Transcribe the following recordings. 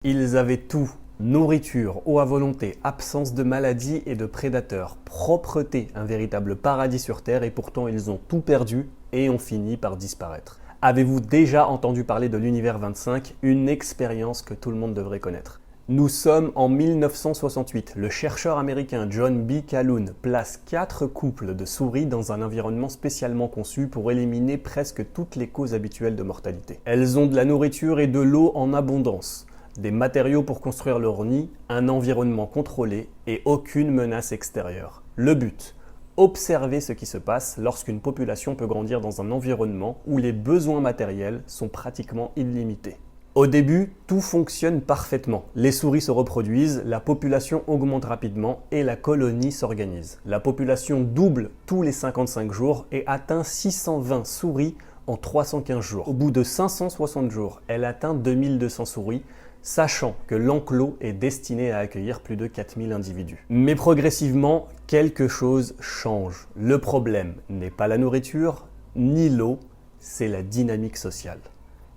Ils avaient tout. Nourriture, eau à volonté, absence de maladies et de prédateurs, propreté, un véritable paradis sur Terre et pourtant ils ont tout perdu et ont fini par disparaître. Avez-vous déjà entendu parler de l'univers 25, une expérience que tout le monde devrait connaître? Nous sommes en 1968. Le chercheur américain John B. Calhoun place 4 couples de souris dans un environnement spécialement conçu pour éliminer presque toutes les causes habituelles de mortalité. Elles ont de la nourriture et de l'eau en abondance, des matériaux pour construire leur nid, un environnement contrôlé et aucune menace extérieure. Le but, observer ce qui se passe lorsqu'une population peut grandir dans un environnement où les besoins matériels sont pratiquement illimités. Au début, tout fonctionne parfaitement. Les souris se reproduisent, la population augmente rapidement et la colonie s'organise. La population double tous les 55 jours et atteint 620 souris en 315 jours. Au bout de 560 jours, elle atteint 2200 souris, sachant que l'enclos est destiné à accueillir plus de 4000 individus. Mais progressivement, quelque chose change. Le problème n'est pas la nourriture, ni l'eau, c'est la dynamique sociale.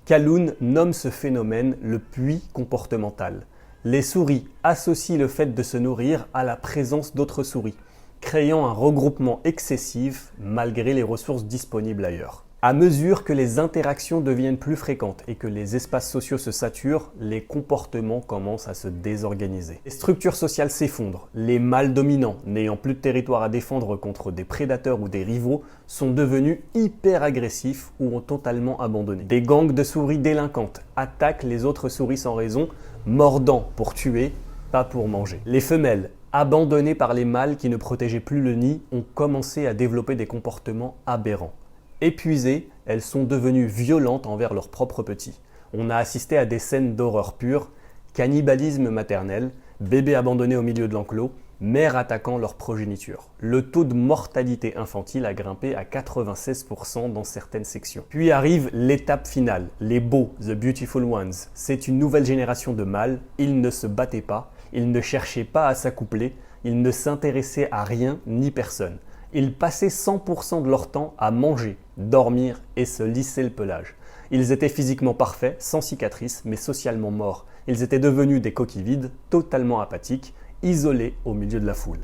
Calhoun nomme ce phénomène le puits comportemental. Les souris associent le fait de se nourrir à la présence d'autres souris, créant un regroupement excessif malgré les ressources disponibles ailleurs. À mesure que les interactions deviennent plus fréquentes et que les espaces sociaux se saturent, les comportements commencent à se désorganiser. Les structures sociales s'effondrent. Les mâles dominants, n'ayant plus de territoire à défendre contre des prédateurs ou des rivaux, sont devenus hyper agressifs ou ont totalement abandonné. Des gangs de souris délinquantes attaquent les autres souris sans raison, mordant pour tuer, pas pour manger. Les femelles, abandonnées par les mâles qui ne protégeaient plus le nid, ont commencé à développer des comportements aberrants. Épuisées, elles sont devenues violentes envers leurs propres petits. On a assisté à des scènes d'horreur pure, cannibalisme maternel, bébés abandonnés au milieu de l'enclos, mères attaquant leur progéniture. Le taux de mortalité infantile a grimpé à 96% dans certaines sections. Puis arrive l'étape finale, les beaux, the beautiful ones. C'est une nouvelle génération de mâles, ils ne se battaient pas, ils ne cherchaient pas à s'accoupler, ils ne s'intéressaient à rien ni personne. Ils passaient 100% de leur temps à manger, dormir et se lisser le pelage. Ils étaient physiquement parfaits, sans cicatrices, mais socialement morts. Ils étaient devenus des coquilles vides, totalement apathiques, isolés au milieu de la foule.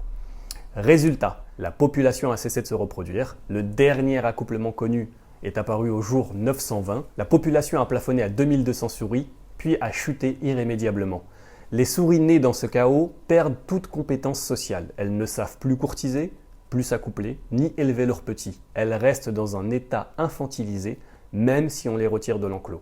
Résultat, la population a cessé de se reproduire. Le dernier accouplement connu est apparu au jour 920. La population a plafonné à 2200 souris, puis a chuté irrémédiablement. Les souris nées dans ce chaos perdent toute compétence sociale. Elles ne savent plus courtiser, plus s'accoupler, ni élever leurs petits. Elles restent dans un état infantilisé, même si on les retire de l'enclos.